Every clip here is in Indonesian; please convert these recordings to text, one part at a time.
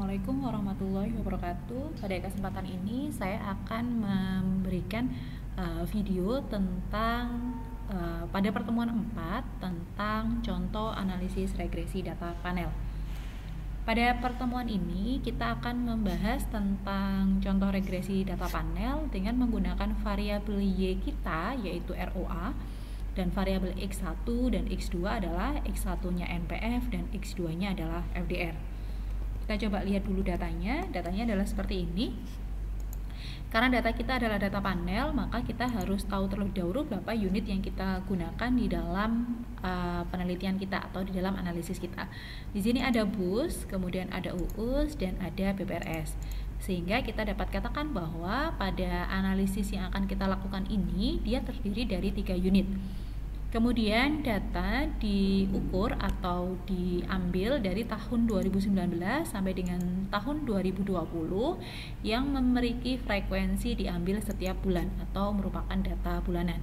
Assalamualaikum warahmatullahi wabarakatuh. Pada kesempatan ini saya akan memberikan video tentang pada pertemuan 4 tentang contoh analisis regresi data panel. Pada pertemuan ini kita akan membahas tentang contoh regresi data panel dengan menggunakan variabel Y kita yaitu ROA, dan variabel X1 dan X2 adalah X1-nya NPF dan X2-nya adalah FDR. Kita coba lihat dulu datanya. Datanya adalah seperti ini. Karena data kita adalah data panel, maka kita harus tahu terlebih dahulu berapa unit yang kita gunakan di dalam penelitian kita atau di dalam analisis kita. Di sini ada BUS, kemudian ada UUS, dan ada BPRS. Sehingga kita dapat katakan bahwa pada analisis yang akan kita lakukan ini, dia terdiri dari 3 unit. Kemudian data diukur atau diambil dari tahun 2019 sampai dengan tahun 2020 yang memiliki frekuensi diambil setiap bulan atau merupakan data bulanan.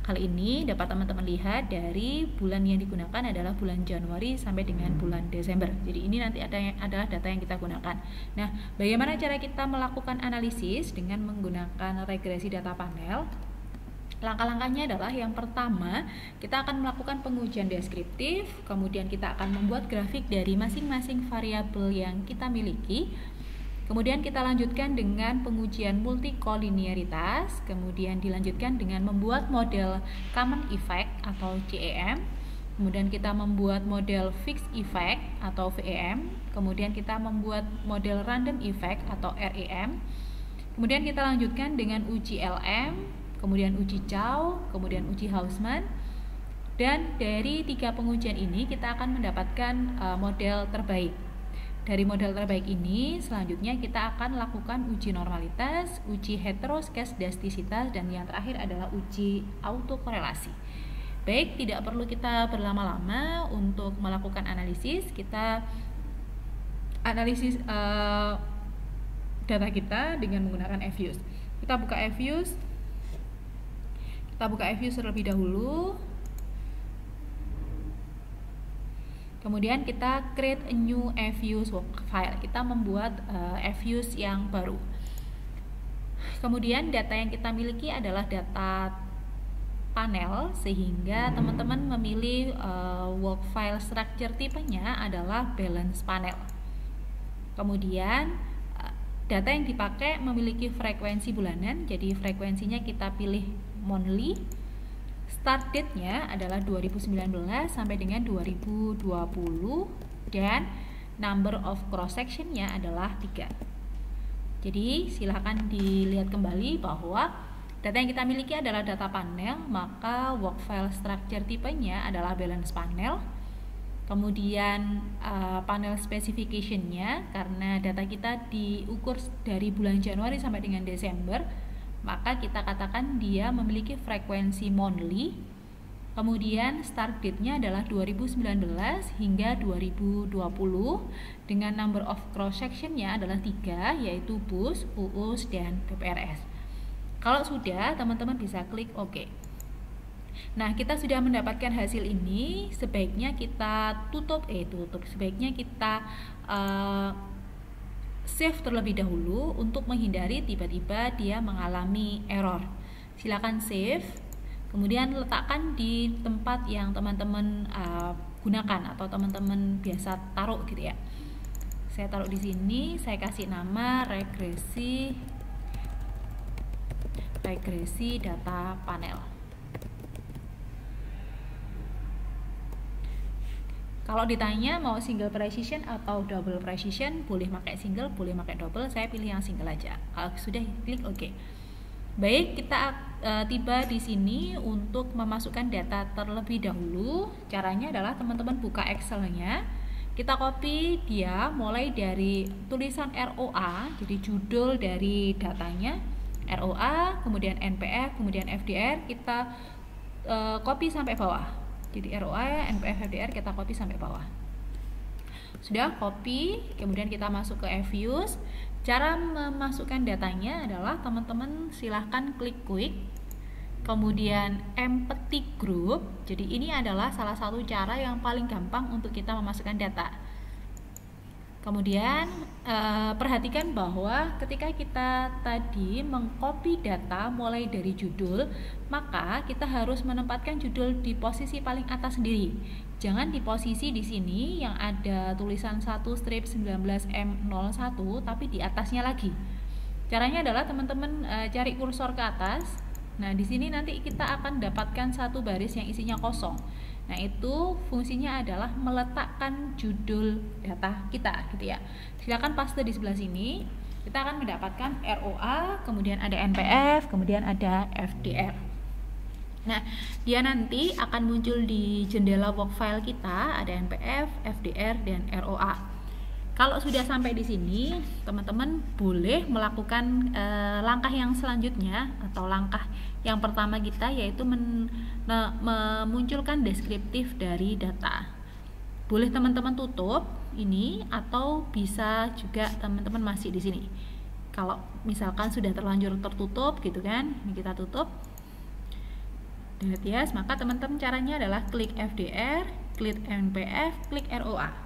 Kali ini dapat teman-teman lihat dari bulan yang digunakan adalah bulan Januari sampai dengan bulan Desember. Jadi ini nanti adalah data yang kita gunakan. Nah, bagaimana cara kita melakukan analisis dengan menggunakan regresi data panel? Langkah-langkahnya adalah yang pertama, kita akan melakukan pengujian deskriptif, kemudian kita akan membuat grafik dari masing-masing variabel yang kita miliki. Kemudian kita lanjutkan dengan pengujian multikolinearitas, kemudian dilanjutkan dengan membuat model common effect atau CEM. Kemudian kita membuat model fixed effect atau VEM, kemudian kita membuat model random effect atau REM. Kemudian kita lanjutkan dengan uji LM, kemudian uji Chow, kemudian uji Hausman. Dan dari 3 pengujian ini kita akan mendapatkan model terbaik. Dari model terbaik ini selanjutnya kita akan lakukan uji normalitas, uji heteroskedastisitas, dan yang terakhir adalah uji autokorelasi. Baik, tidak perlu kita berlama-lama untuk melakukan analisis. Kita analisis data kita dengan menggunakan FViews. Kita buka FViews. Kita buka FViews terlebih dahulu. Kemudian kita create a new FViews file. Kita membuat FViews yang baru. Kemudian data yang kita miliki adalah data panel, sehingga teman-teman memilih work file structure tipenya adalah balance panel. Kemudian data yang dipakai memiliki frekuensi bulanan, jadi frekuensinya kita pilih monthly. Start date-nya adalah 2019 sampai dengan 2020 dan number of cross section-nya adalah 3. Jadi silahkan dilihat kembali bahwa data yang kita miliki adalah data panel, maka work file structure tipenya adalah balance panel. Kemudian panel specification-nya, karena data kita diukur dari bulan Januari sampai dengan Desember, maka kita katakan dia memiliki frekuensi monthly. Kemudian start date-nya adalah 2019 hingga 2020 dengan number of cross section-nya adalah 3, yaitu BUS, UUS, dan BPRS. Kalau sudah, teman-teman bisa klik OK. Nah, kita sudah mendapatkan hasil ini. Sebaiknya kita sebaiknya kita save terlebih dahulu untuk menghindari tiba-tiba dia mengalami error. Silakan save, kemudian letakkan di tempat yang teman-teman gunakan atau teman-teman biasa taruh gitu ya. Saya taruh di sini, saya kasih nama regresi data panel. Kalau ditanya mau single precision atau double precision, boleh pakai single, boleh pakai double. Saya pilih yang single aja. Kalau sudah, klik OK. Baik, kita tiba di sini untuk memasukkan data terlebih dahulu. Caranya adalah teman-teman buka Excel-nya. Kita copy dia mulai dari tulisan ROA, jadi judul dari datanya ROA, kemudian NPF, kemudian FDR, kita copy sampai bawah. Jadi ROA, NPF, FDR kita copy sampai bawah. Sudah copy, kemudian kita masuk ke FViews. Cara memasukkan datanya adalah teman-teman silahkan klik quick, kemudian empty group. Jadi ini adalah salah satu cara yang paling gampang untuk kita memasukkan data. Kemudian perhatikan bahwa ketika kita tadi mengcopy data mulai dari judul, maka kita harus menempatkan judul di posisi paling atas sendiri. Jangan di posisi di sini yang ada tulisan 1-19M01 tapi di atasnya lagi. Caranya adalah teman-teman cari kursor ke atas. Nah, di sini nanti kita akan dapatkan satu baris yang isinya kosong. Nah, itu fungsinya adalah meletakkan judul data kita gitu ya. Silakan paste di sebelah sini. Kita akan mendapatkan ROA, kemudian ada NPF, kemudian ada FDR. Nah, dia nanti akan muncul di jendela work file kita, ada NPF, FDR, dan ROA. Kalau sudah sampai di sini, teman-teman boleh melakukan langkah yang selanjutnya atau langkah yang pertama kita, yaitu memunculkan deskriptif dari data. Boleh teman-teman tutup ini atau bisa juga teman-teman masih di sini. Kalau misalkan sudah terlanjur tertutup gitu kan, ini kita tutup. Yes, maka teman-teman caranya adalah klik FDR, klik NPF, klik ROA.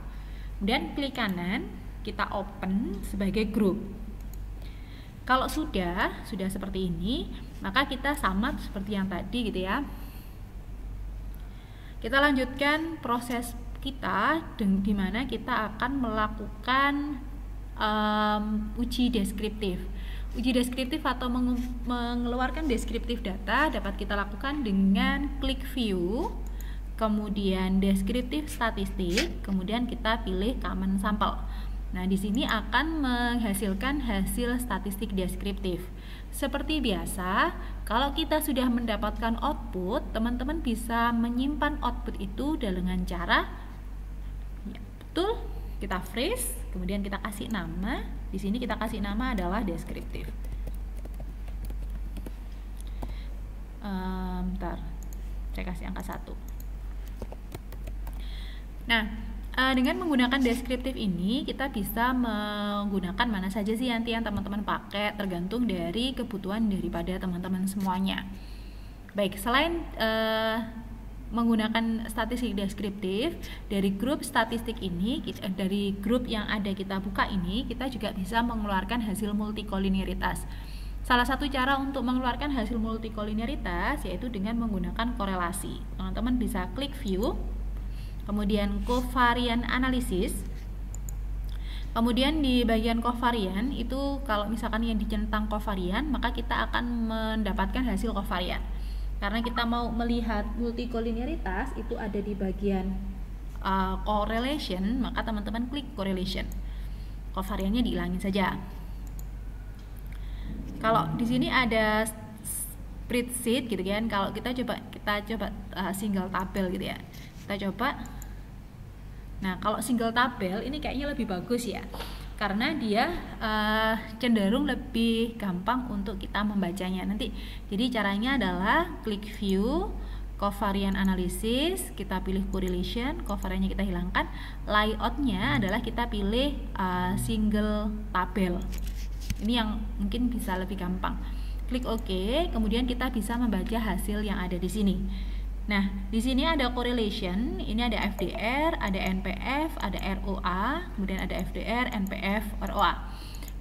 Kemudian klik kanan, kita open sebagai grup. Kalau sudah seperti ini, maka kita sama seperti yang tadi gitu ya. Kita lanjutkan proses kita di mana kita akan melakukan uji deskriptif. Uji deskriptif atau mengeluarkan deskriptif data dapat kita lakukan dengan klik view, kemudian deskriptif statistik, kemudian kita pilih common sample. Nah, di sini akan menghasilkan hasil statistik deskriptif. Seperti biasa, kalau kita sudah mendapatkan output, teman-teman bisa menyimpan output itu dengan cara ya, betul, kita freeze, kemudian kita kasih nama. Di sini kita kasih nama adalah deskriptif. Bentar, saya kasih angka 1. Nah, dengan menggunakan deskriptif ini kita bisa menggunakan mana saja sih nanti yang teman-teman pakai, tergantung dari kebutuhan daripada teman-teman semuanya. Baik, selain menggunakan statistik deskriptif dari grup statistik ini, dari grup yang ada kita buka ini, kita juga bisa mengeluarkan hasil multikolinearitas. Salah satu cara untuk mengeluarkan hasil multikolinearitas yaitu dengan menggunakan korelasi. Teman-teman bisa klik view, kemudian covariant analysis. Kemudian di bagian covariant itu kalau misalkan yang dicentang covariant, maka kita akan mendapatkan hasil covariant. Karena kita mau melihat multikolinearitas itu ada di bagian correlation, maka teman-teman klik correlation. Covariantnya dihilangin saja. Kalau di sini ada spreadsheet gitu kan, kalau kita coba single tabel gitu ya. Kita coba. Nah, kalau single tabel ini kayaknya lebih bagus ya, karena dia cenderung lebih gampang untuk kita membacanya nanti. Jadi caranya adalah klik view, covariant analysis, kita pilih correlation, covariantnya kita hilangkan, layoutnya adalah kita pilih single tabel. Ini yang mungkin bisa lebih gampang. Klik OK, kemudian kita bisa membaca hasil yang ada di sini. Nah, di sini ada correlation, ini ada FDR, ada NPF, ada ROA, kemudian ada FDR, NPF, ROA.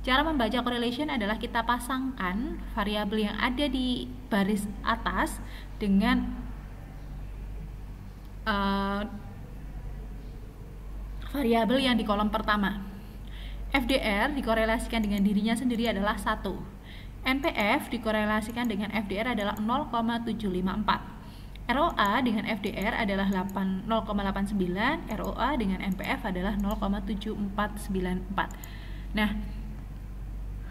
Cara membaca correlation adalah kita pasangkan variabel yang ada di baris atas dengan variabel yang di kolom pertama. FDR dikorelasikan dengan dirinya sendiri adalah 1. NPF dikorelasikan dengan FDR adalah 0,754. ROA dengan FDR adalah 0,89, ROA dengan NPF adalah 0,7494. Nah,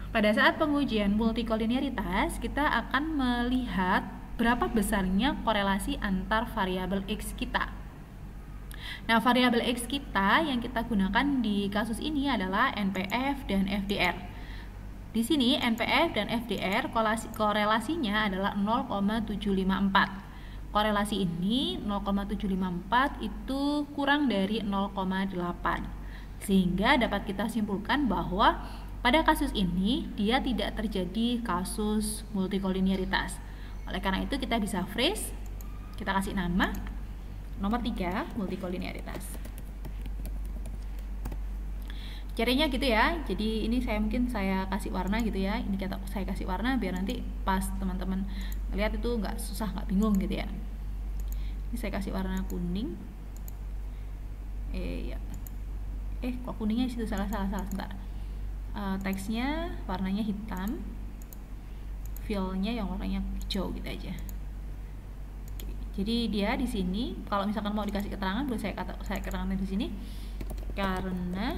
pada saat pengujian multikolinearitas, kita akan melihat berapa besarnya korelasi antar variabel X kita. Nah, variabel X kita yang kita gunakan di kasus ini adalah NPF dan FDR. Di sini NPF dan FDR korelasinya adalah 0,754. Korelasi ini 0,754 itu kurang dari 0,8. Sehingga dapat kita simpulkan bahwa pada kasus ini dia tidak terjadi kasus multikolinearitas. Oleh karena itu kita bisa freeze, kita kasih nama nomor 3, multikolinearitas. Caranya gitu ya. Jadi ini mungkin saya kasih warna gitu ya. Ini saya kasih warna biar nanti pas teman-teman lihat itu nggak susah, nggak bingung gitu ya. Ini saya kasih warna kuning. Ya. Kok kuningnya di situ, salah sebentar. Teksnya warnanya hitam, fillnya yang warnanya hijau gitu aja. Oke. Jadi dia di sini kalau misalkan mau dikasih keterangan, boleh saya keterangan di sini karena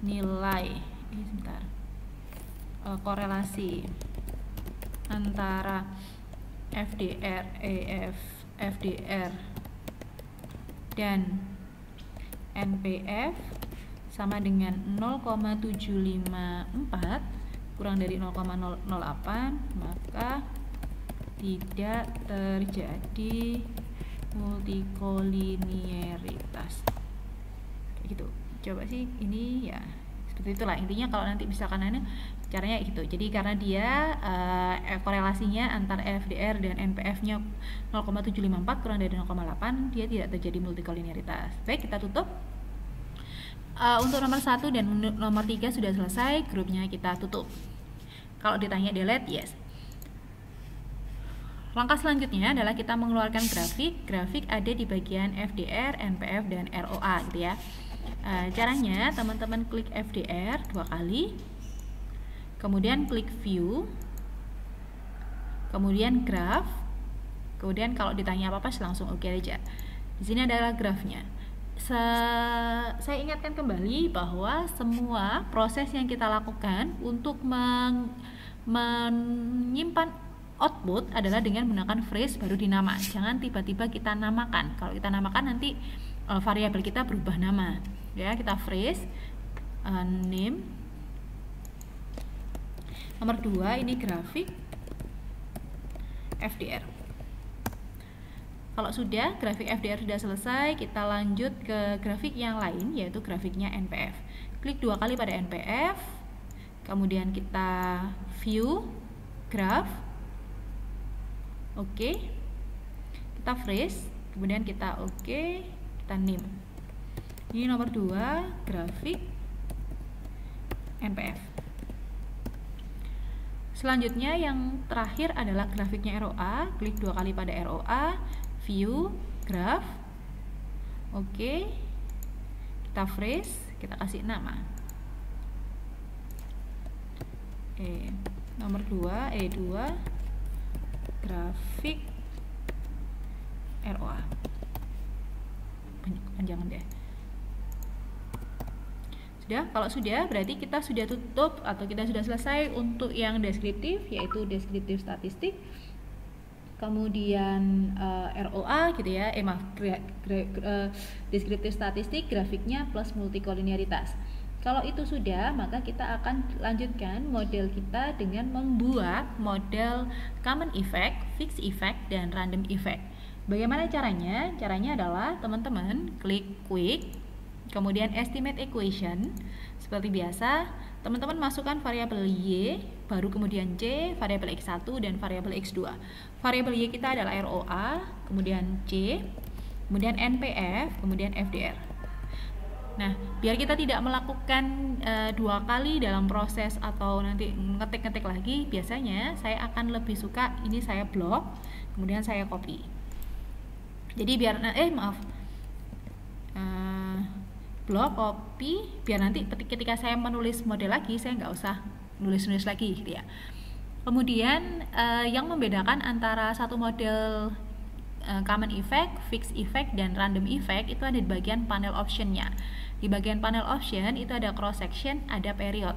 nilai korelasi antara FDR, FDR dan NPF sama dengan 0,754 kurang dari 0,008, maka tidak terjadi multikoliniaritas. Kayak gitu. Coba sih ini ya seperti itulah intinya. Kalau nanti misalkan caranya gitu. Jadi karena dia korelasinya antara FDR dan NPF-nya 0,754 kurang dari 0,8, dia tidak terjadi multikoliniaritas. Baik, kita tutup. Untuk nomor 1 dan nomor 3 sudah selesai, grupnya kita tutup. Kalau ditanya delete, yes. Langkah selanjutnya adalah kita mengeluarkan grafik. Grafik ada di bagian FDR, NPF, dan ROA gitu ya. Caranya teman-teman klik FDR 2 kali, kemudian klik view, kemudian graph, kemudian kalau ditanya apa-apa langsung oke aja. Di sini adalah grafnya. Saya ingatkan kembali bahwa semua proses yang kita lakukan untuk menyimpan output adalah dengan menggunakan phrase baru dinama. Jangan tiba-tiba kita namakan. Kalau kita namakan nanti variabel kita berubah nama. Ya, kita phrase name. Nomor 2 ini grafik FDR. Kalau sudah grafik FDR sudah selesai, kita lanjut ke grafik yang lain, yaitu grafiknya NPF. Klik 2 kali pada NPF, kemudian kita view graph, oke, kita phrase, kemudian kita oke, kita name. Ini nomor 2 grafik NPF. Selanjutnya yang terakhir adalah grafiknya ROA. Klik 2 kali pada ROA, view graph, oke, kita phrase, kita kasih nama. Nomor 2 E2 grafik ROA. Panjangan deh. Sudah, kalau sudah berarti kita sudah tutup atau kita sudah selesai untuk yang deskriptif, yaitu deskriptif statistik. Kemudian ROA gitu ya, deskriptif statistik, grafiknya plus multikoliniaritas. Kalau itu sudah, maka kita akan lanjutkan model kita dengan membuat model common effect, fixed effect, dan random effect. Bagaimana caranya? Caranya adalah teman-teman klik quick, kemudian estimate equation. Seperti biasa, teman-teman masukkan variabel Y, baru kemudian C, variabel X1 dan variabel X2. Variabel Y kita adalah ROA, kemudian C, kemudian NPF, kemudian FDR. Nah, biar kita tidak melakukan 2 kali dalam proses atau nanti ngetik-ngetik lagi, biasanya saya akan lebih suka ini saya blok, kemudian saya copy. Jadi biar blok, copy, biar nanti ketika saya menulis model lagi saya nggak usah nulis-nulis lagi gitu ya. Kemudian yang membedakan antara satu model common effect, fixed effect, dan random effect itu ada di bagian panel optionnya. Di bagian panel option itu ada cross section, ada period.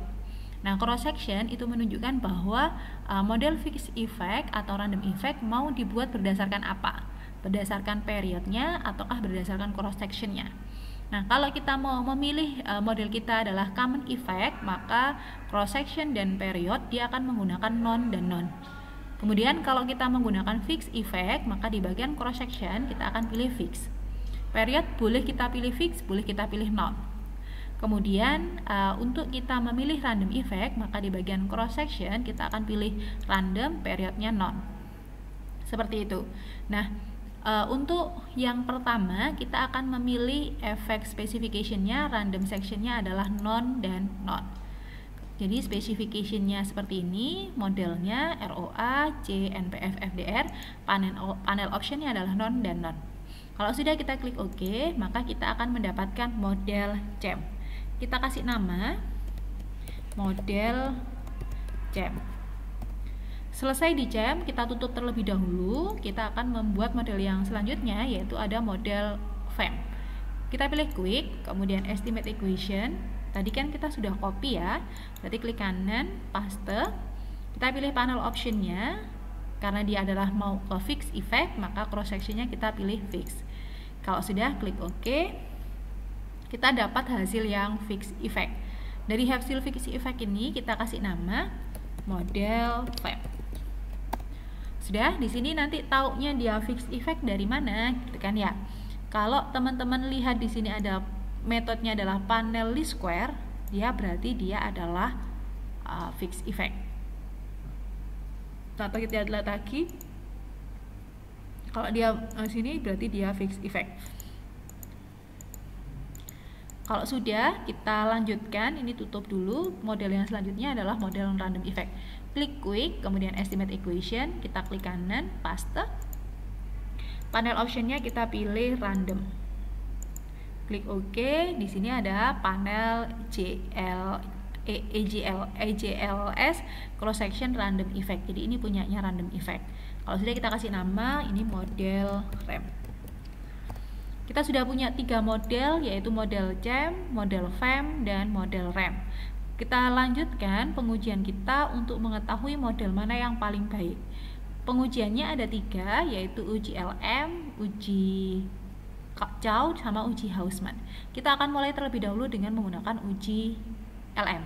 Nah, cross section itu menunjukkan bahwa model fixed effect atau random effect mau dibuat berdasarkan apa? Berdasarkan periodnya ataukah berdasarkan cross sectionnya. Nah, kalau kita mau memilih model kita adalah common effect, maka cross section dan period dia akan menggunakan non dan non. Kemudian kalau kita menggunakan fixed effect, maka di bagian cross section kita akan pilih fix. Period boleh kita pilih fix, boleh kita pilih non. Kemudian untuk kita memilih random effect, maka di bagian cross section kita akan pilih random, periodnya non. Seperti itu. Nah, Untuk yang pertama kita akan memilih efek specification-nya, random section-nya adalah non dan non. Jadi specification-nya seperti ini, modelnya ROA, C, NPF, FDR, panel option-nya adalah non dan non. Kalau sudah kita klik OK, maka kita akan mendapatkan model CEM. Kita kasih nama model CEM. Selesai di CEM, kita tutup terlebih dahulu. Kita akan membuat model yang selanjutnya, yaitu ada model FEM. Kita pilih quick, kemudian estimate equation. Tadi kan kita sudah copy ya, berarti klik kanan, paste. Kita pilih panel optionnya, karena dia adalah mau ke fix effect, maka cross sectionnya kita pilih fix. Kalau sudah, klik OK, kita dapat hasil yang fix effect. Dari hasil fix effect ini kita kasih nama model FEM. Sudah, di sini nanti taunya dia fix effect dari mana, gitu kan ya. Kalau teman-teman lihat di sini ada metodenya adalah panel least square, dia berarti dia adalah fixed effect. Atau kita lihat lagi, kalau dia sini berarti dia fixed effect. Kalau sudah, kita lanjutkan. Ini tutup dulu. Model yang selanjutnya adalah model random effect. Klik quick, kemudian estimate equation, kita klik kanan, paste. Panel optionnya kita pilih random. Klik OK. Di sini ada panel AJLS cross section random effect. Jadi ini punyanya random effect. Kalau sudah, kita kasih nama ini model RAM. Kita sudah punya 3 model, yaitu model CEM, model FEM, dan model RAM. Kita lanjutkan pengujian kita untuk mengetahui model mana yang paling baik. Pengujiannya ada 3, yaitu uji LM, uji Chow, sama uji Hausman. Kita akan mulai terlebih dahulu dengan menggunakan uji LM.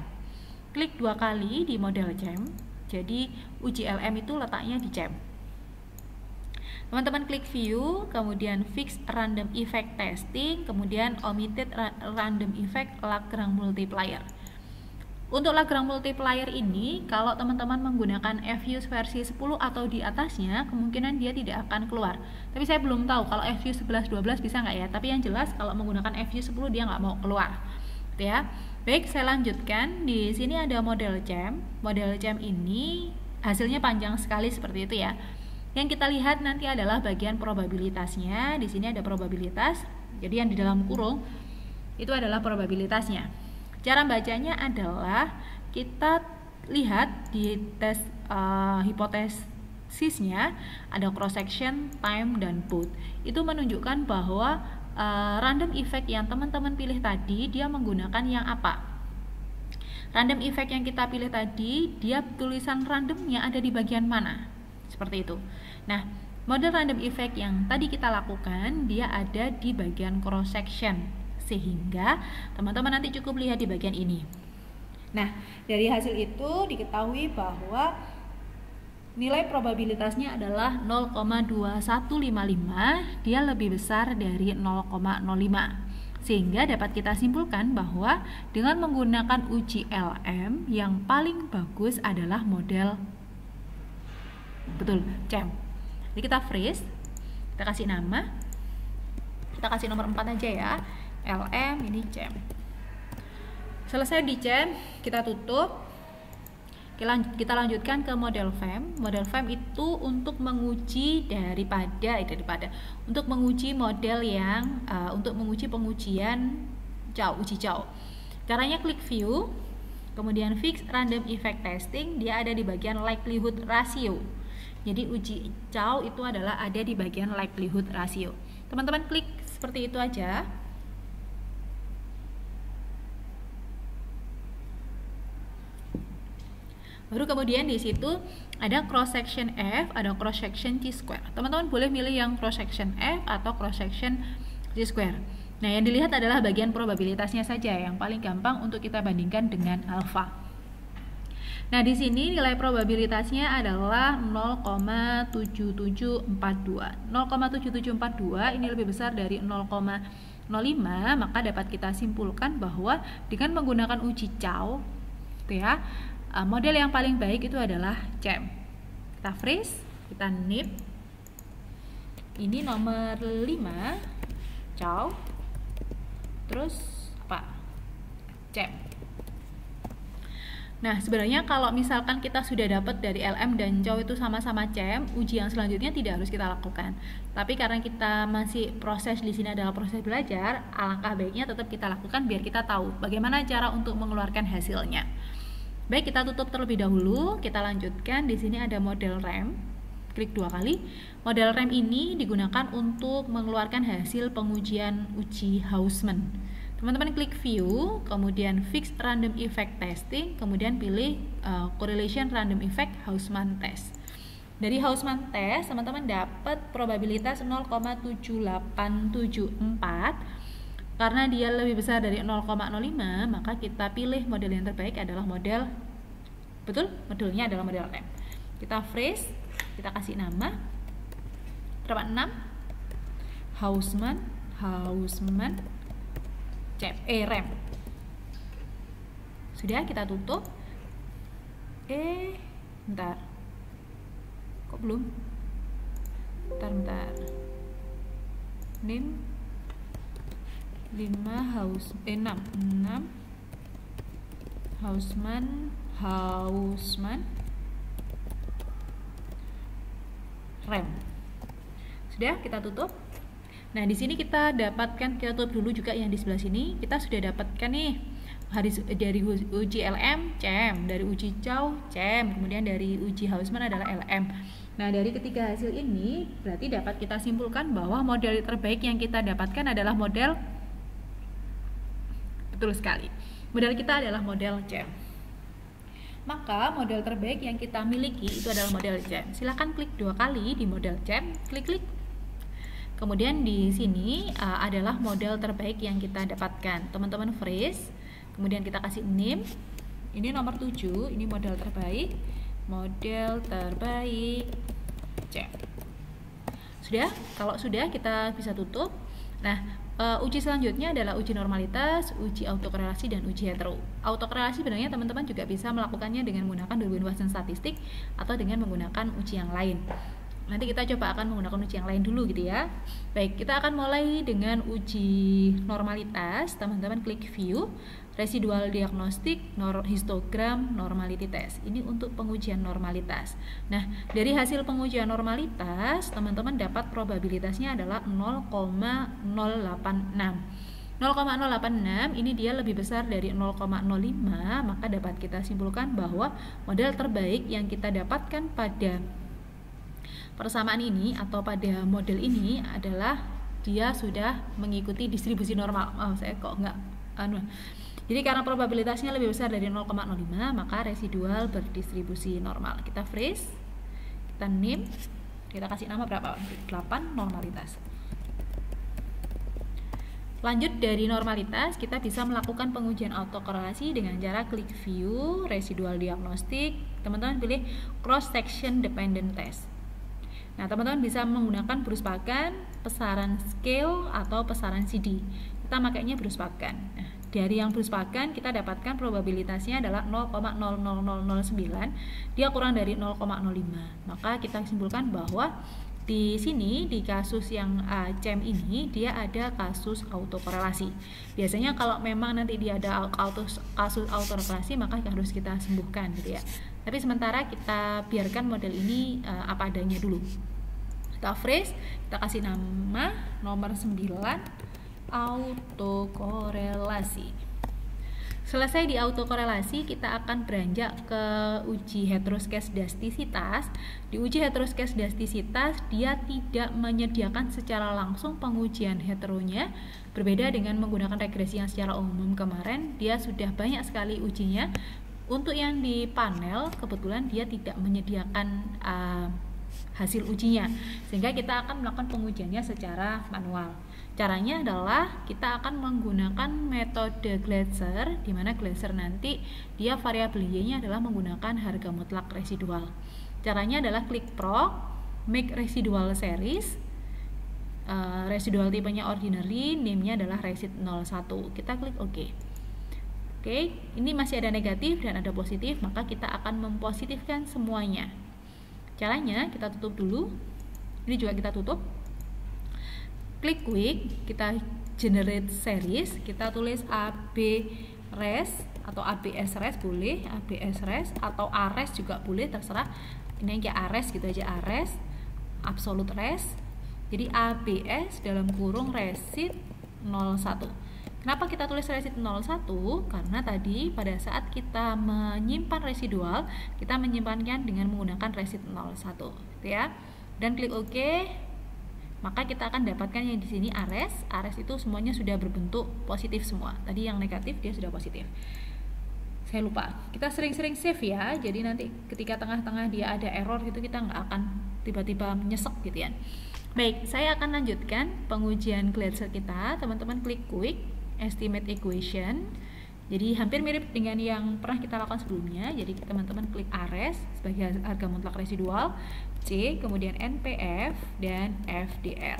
Klik 2 kali di model CEM. Jadi uji LM itu letaknya di CEM. Teman-teman klik view, kemudian fix random effect testing, kemudian omitted random effect Lagrange multiplier. Untuk Lagrange multiplier ini, kalau teman-teman menggunakan FU versi 10 atau di atasnya, kemungkinan dia tidak akan keluar. Tapi saya belum tahu kalau FU 11-12 bisa nggak ya. Tapi yang jelas kalau menggunakan FU 10 dia nggak mau keluar, gitu ya. Baik, saya lanjutkan. Di sini ada model CEM. Model CEM ini hasilnya panjang sekali seperti itu ya. Yang kita lihat nanti adalah bagian probabilitasnya. Di sini ada probabilitas. Jadi yang di dalam kurung itu adalah probabilitasnya. Cara bacanya adalah kita lihat di tes hipotesisnya ada cross section, time, dan both. Itu menunjukkan bahwa random effect yang teman-teman pilih tadi dia menggunakan yang apa? Random effect yang kita pilih tadi dia tulisan randomnya ada di bagian mana? Seperti itu. Nah, model random effect yang tadi kita lakukan dia ada di bagian cross section. Sehingga teman-teman nanti cukup lihat di bagian ini. Nah, dari hasil itu diketahui bahwa nilai probabilitasnya adalah 0,2155, dia lebih besar dari 0,05. Sehingga dapat kita simpulkan bahwa dengan menggunakan uji LM yang paling bagus adalah model CEM. Jadi kita freeze, kita kasih nama, kita kasih nomor 4 aja ya. LM ini CEM. Selesai di CEM, kita tutup. Kita lanjutkan ke model FEM. Model FEM itu untuk menguji untuk menguji model yang untuk menguji pengujian uji Chow. Caranya klik view, kemudian fix random effect testing, dia ada di bagian likelihood ratio. Jadi uji Chow itu adalah ada di bagian likelihood ratio. Teman-teman klik seperti itu aja. Baru kemudian di situ ada cross section F, ada cross section T square. Teman-teman boleh milih yang cross section F atau cross section T square. Nah, yang dilihat adalah bagian probabilitasnya saja yang paling gampang untuk kita bandingkan dengan alfa. Nah, di sini nilai probabilitasnya adalah 0,7742. 0,7742 ini lebih besar dari 0,05, maka dapat kita simpulkan bahwa dengan menggunakan uji Chow, gitu ya, model yang paling baik itu adalah CEM. Kita freeze, kita nip, Ini nomor 5, chow. Terus apa? Cem. Nah, sebenarnya kalau misalkan kita sudah dapat dari LM dan chow itu sama-sama cem, uji yang selanjutnya tidak harus kita lakukan. Tapi karena kita masih proses di sini adalah proses belajar, alangkah baiknya tetap kita lakukan biar kita tahu bagaimana cara untuk mengeluarkan hasilnya. Baik, kita tutup terlebih dahulu. Kita lanjutkan. Di sini ada model rem. Klik 2 kali. Model rem ini digunakan untuk mengeluarkan hasil pengujian uji Hausman. Teman-teman klik view, kemudian fix random effect testing, kemudian pilih correlation random effect Hausman test. Dari Hausman test, teman-teman dapat probabilitas 0,7874. Karena dia lebih besar dari 0,05, maka kita pilih model yang terbaik adalah model, betul? Modelnya adalah model rem. Kita freeze, kita kasih nama berapa? 6 Hausman rem. Sudah, kita tutup. Bentar. Kok belum? Bentar. 6 Hausman rem. Sudah, kita tutup. Nah, di sini kita tutup dulu juga yang di sebelah sini. Kita sudah dapatkan nih dari uji LM cem, dari uji chow cem, kemudian dari uji Hausman adalah LM. Nah, dari ketiga hasil ini berarti dapat kita simpulkan bahwa model terbaik yang kita dapatkan adalah model, betul sekali, model kita adalah model cem. Maka model terbaik yang kita miliki itu adalah model cem. Silahkan klik 2 kali di model cem, klik. Kemudian di sini adalah model terbaik yang kita dapatkan. Teman-teman freeze, kemudian kita kasih name. Ini nomor 7, ini model terbaik. Model terbaik cem. Sudah? Kalau sudah, kita bisa tutup. Nah, uji selanjutnya adalah uji normalitas, uji autokorelasi, dan uji hetero. Autokorelasi sebenarnya teman-teman juga bisa melakukannya dengan menggunakan Darwin Watson statistik atau dengan menggunakan uji yang lain. Nanti kita coba akan menggunakan uji yang lain dulu gitu ya. Baik, kita akan mulai dengan uji normalitas. Teman-teman klik view, residual diagnostik, histogram, normality test. Ini untuk pengujian normalitas. Nah, dari hasil pengujian normalitas, teman-teman dapat probabilitasnya adalah 0,086. 0,086 ini dia lebih besar dari 0,05, maka dapat kita simpulkan bahwa model terbaik yang kita dapatkan pada persamaan ini atau pada model ini adalah dia sudah mengikuti distribusi normal. Saya kok nggak Jadi karena probabilitasnya lebih besar dari 0,05, maka residual berdistribusi normal. Kita freeze, kita name, kita kasih nama berapa? 8 normalitas. Lanjut dari normalitas, kita bisa melakukan pengujian autokorelasi dengan cara klik view, residual diagnostik. Teman-teman pilih cross section dependent test. Nah, teman-teman bisa menggunakan Bruce-Pagan, pesaran scale, atau pesaran CD. Kita makainya Bruce-Pagan. Nah, dari yang Bruce-Pagan kita dapatkan probabilitasnya adalah 0,00009. Dia kurang dari 0,05. Maka kita simpulkan bahwa di sini di kasus yang cem ini dia ada kasus autokorelasi. Biasanya kalau memang nanti dia ada kasus autokorelasi, maka harus kita sembuhkan gitu ya. Tapi sementara kita biarkan model ini apa adanya dulu. Kita freeze, kita kasih nama nomor 9 autokorelasi. Selesai di autokorelasi, kita akan beranjak ke uji heteroskedastisitas. Di uji heteroskedastisitas, dia tidak menyediakan secara langsung pengujian heteronya. Berbeda dengan menggunakan regresi yang secara umum kemarin, dia sudah banyak sekali ujinya. Untuk yang di panel, kebetulan dia tidak menyediakan hasil ujinya, sehingga kita akan melakukan pengujiannya secara manual. Caranya adalah kita akan menggunakan metode Gleiser, di mana Gleiser nanti dia variabel y-nya adalah menggunakan harga mutlak residual. Caranya adalah klik proc, make residual series, residual tipenya ordinary, name-nya adalah resid 01. Kita klik OK. Oke, ini masih ada negatif dan ada positif, maka kita akan mempositifkan semuanya. Caranya kita tutup dulu. Ini juga kita tutup. klik quick, kita generate series, kita tulis AB res atau ABS res boleh, ABS res atau ARES juga boleh, terserah. Ini kayak ARES gitu aja, ARES absolute res. Jadi ABS dalam kurung resid 01. Kenapa kita tulis resid 01? Karena tadi pada saat kita menyimpan residual, kita menyimpannya dengan menggunakan resid 01 gitu ya. Dan klik OK, maka kita akan dapatkan yang di sini ARES. ARES itu semuanya sudah berbentuk positif semua. Tadi yang negatif dia sudah positif. Saya lupa. Kita sering-sering save ya. Jadi nanti ketika tengah-tengah dia ada error gitu, kita nggak akan tiba-tiba nyesek gitu ya. Baik, saya akan lanjutkan pengujian Glatzer kita. Teman-teman klik quick estimate equation. Jadi hampir mirip dengan yang pernah kita lakukan sebelumnya. Jadi teman-teman klik ARES sebagai harga mutlak residual, C, kemudian NPF dan FDR.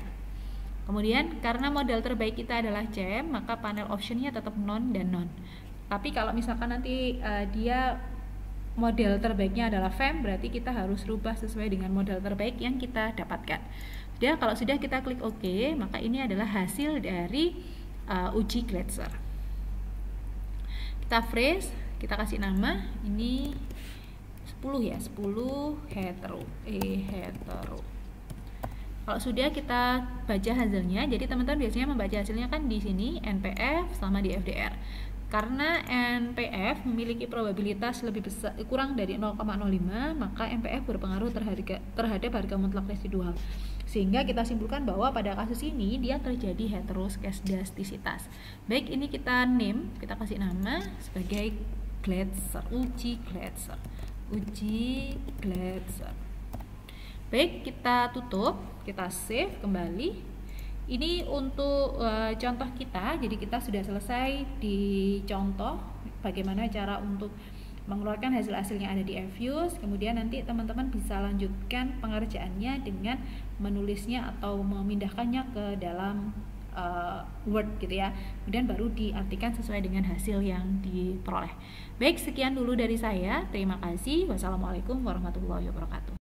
Kemudian karena modal terbaik kita adalah CM, maka panel optionnya tetap non dan non. Tapi kalau misalkan nanti dia model terbaiknya adalah FEM, berarti kita harus rubah sesuai dengan model terbaik yang kita dapatkan. Sudah, kalau sudah kita klik OK, maka ini adalah hasil dari uji Glatzer. Kita freeze, kita kasih nama, ini 10 ya, 10 hetero, hetero. Kalau sudah kita baca hasilnya, jadi teman-teman biasanya membaca hasilnya kan di sini NPF sama di FDR. Karena NPF memiliki probabilitas lebih besar, kurang dari 0,05, maka NPF berpengaruh terhadap harga mutlak residual. Sehingga kita simpulkan bahwa pada kasus ini dia terjadi heteroskedastisitas. Baik, ini kita name, kita kasih nama sebagai Glatzer, uji Glatzer, uji Glatzer. Baik, kita tutup, kita save kembali. Ini untuk contoh kita, jadi kita sudah selesai di contoh bagaimana cara untuk mengeluarkan hasil-hasilnya ada di Fuse. Kemudian nanti teman-teman bisa lanjutkan pengerjaannya dengan menulisnya atau memindahkannya ke dalam Word gitu ya. Kemudian baru diartikan sesuai dengan hasil yang diperoleh. Baik, sekian dulu dari saya. Terima kasih. Wassalamualaikum warahmatullahi wabarakatuh.